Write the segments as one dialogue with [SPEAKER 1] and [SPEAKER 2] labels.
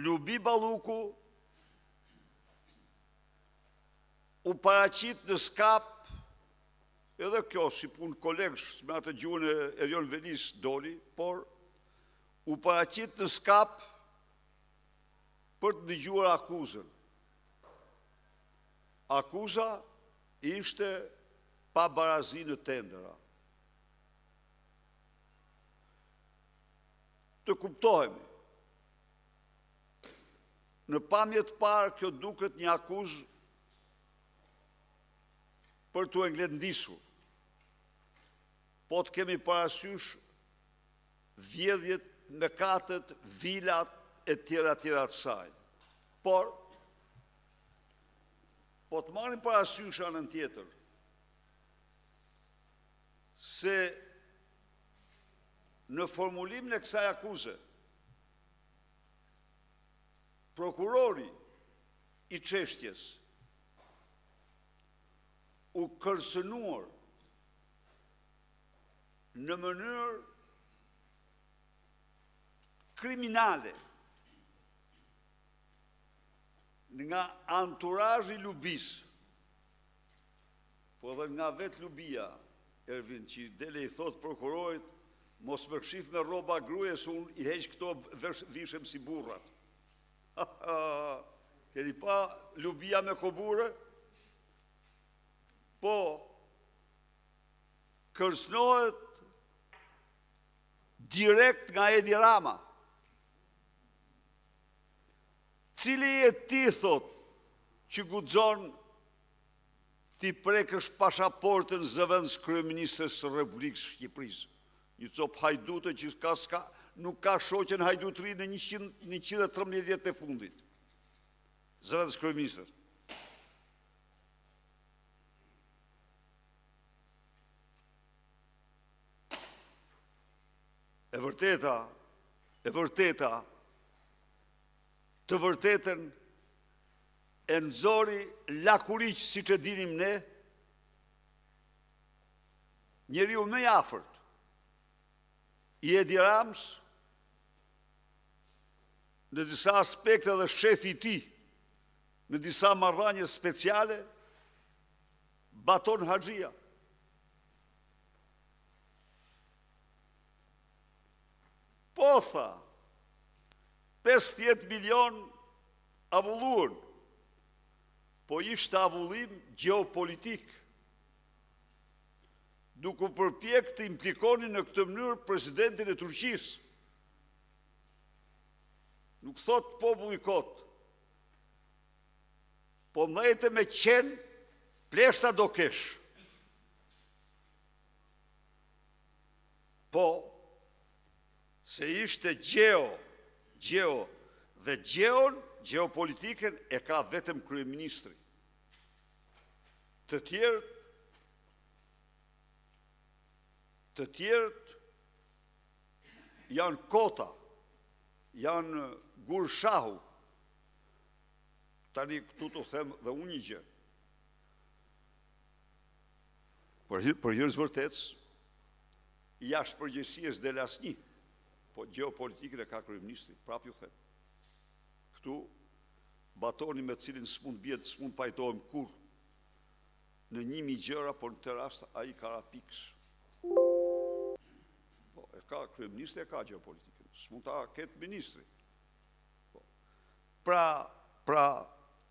[SPEAKER 1] Lubi Balluku u paraqit në skap, edhe kjo si punë kolegsh me atë gjuhën e Erion Velis doli, por u paraqit në skap për të dëgjuar akuzën. Akuza ishte pa barazi në tendera. Të kuptohemi, në pamje të parë kjo duket një akuzë për të ngletndisur, po të kemi parasysh vjedhjet, mëkatet, vilat e tjera të saj. Por, po të marrim parasysh anën tjetër, se në formulimin e kësaj akuze, prokurori i çështjes u kërcënuar në mënyrë kriminale nga anturazhi i Lubis, po edhe nga vetë Lubia, Ervin, që dele i thot prokurorit, mos më kshif me rroba gruaje, se unë i heq këto vishem si burrat. Keni pa Lubia me kobure? Po, kërcënohet direkt nga Edi Rama, cili e ti thot që guxon ti prekësh pasaportën zëvendës kryeministres së Republikës Shqipërisë. Një copë hajdute që nuk ka shoqen hajdutri në 113 vjet e fundit. Zëvendës kryeministres. E vërteta, të vërtetën e nxori lakuriq, si që dinim ne, njeriu më i afërt i Edi Ramës, në disa aspekte dhe shefi i tij, në disa marrëdhënie speciale, Baton Haxhia. Po tha, 50 milion avulluan, po ishte avullim gjeopolitik, duke përpjek të implikoni në këtë mënyrë presidentin e Turqisë. Nuk thot populli kot, po ndajte me qenë, pleshta do kesh. Po, se ishte gjeo, dhe geopolitiken e ka vetëm kryeministri. Të tjerët janë kota, janë gurshahu. Tani këtu të them dhe unë një gjë. Për hyrës vërtetës, jashtë përgjegjësies del asnjë, po geopolitikën e ka kryeministri, prap ju them. Këtu, Batoni me cilin s'mund pajtohem kur në 1000 gjëra, por në këtë rast ai ka rapiks. Po, e ka kryeministri, e ka geopolitikën. S'mund ta ketë ministri. Po. Pra,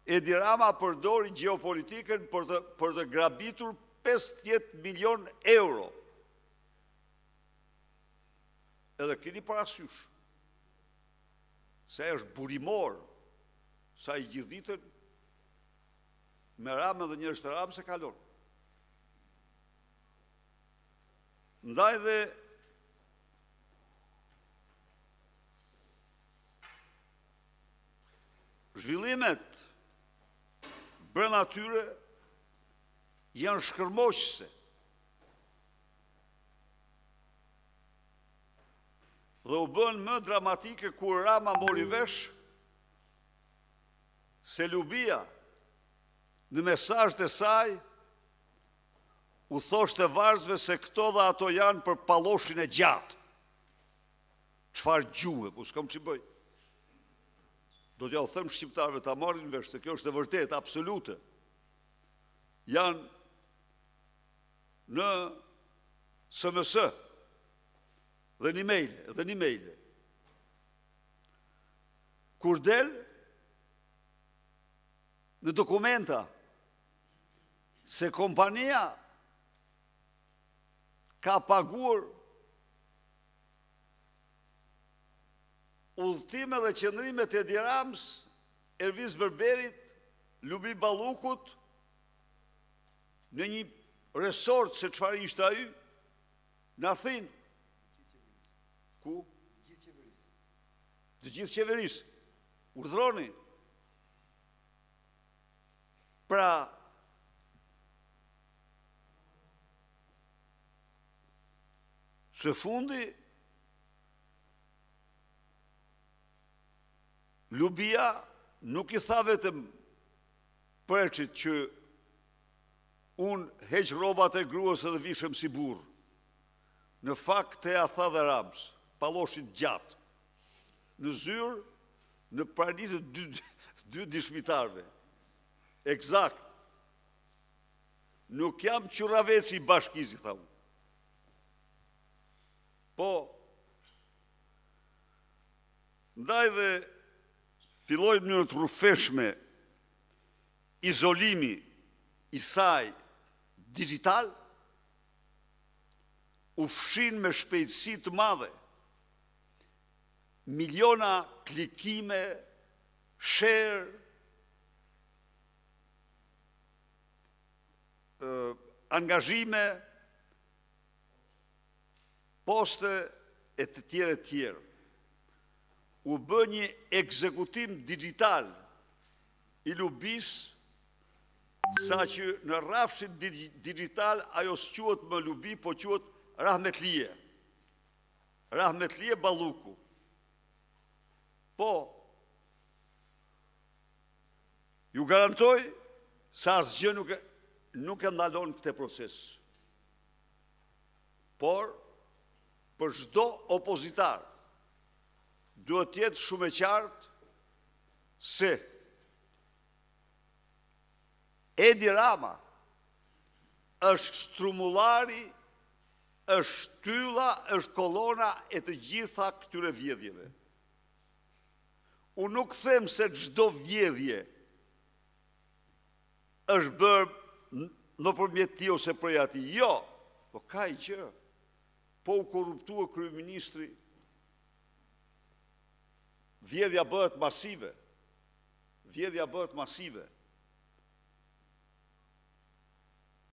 [SPEAKER 1] Edi Rama përdori geopolitikën për të grabitur 50 milion euro. Edhe keni parasysh, se është burimor, sa i gjithë ditën, me Ramën dhe njerëz të Ramës e kalon. Ndaj dhe zhvillimet brenda tyre janë shkërmoqëse. Dhe u bën më dramatike kur Rama mori vesh se Lubia në mesazhet e saj u thoshte varzëve se këto dhe ato janë për palloshin e gjatë. Çfarë gjuhë, po s'kam ç'i bëj. do t'ja u them shqiptarëve ta marrin vesh se kjo është e vërtetë, absolute, janë në SMS dhe një mail. Kur del në dokumenta se kompania ka paguar udhëtime dhe qëndrimet e Edi Rams, Erviz Berberit, Lubi Ballukut, në një resort se çfarë ishte ai, në Athinë. Ku? Të gjithë qeverisë. Urdhroni. Pra, së fundi, Lubia nuk i tha vetëm Preçit që unë heq rrobat e gruas edhe vishem si burr. Në fakt e a tha dhe Rams, palloshit gjatë, në zyrë, në prani të dy dëshmitarve. Eksakt. Nuk jam qurraveci i bashkisë, tha unë. Po, ndaj dhe filloi në mënyrë të rrufeshme izolimi i saj digital, u fshin me shpejtësi të madhe miliona klikime, share, angazhime, poste e të tjerë. U bë një ekzekutim digital i Lubis, sa që në rrafshin digital ajo s'quhet më Lubi, po quhet Rahmetlie. Rahmetlie Balluku. Po, ju garantoj sa asgjë nuk e ndalon këtë proces. Por, për çdo opozitar, duhet të jetë shumë e qartë se Edi Rama është strumullari, është shtylla, është kolona e të gjitha këtyre vjedhjeve. Unë nuk them se çdo vjedhje është bërë nëpërmjet tij ose prej atij. Jo, po ka i gjë. Po u korruptua kryeministri, vjedhja bëhet masive.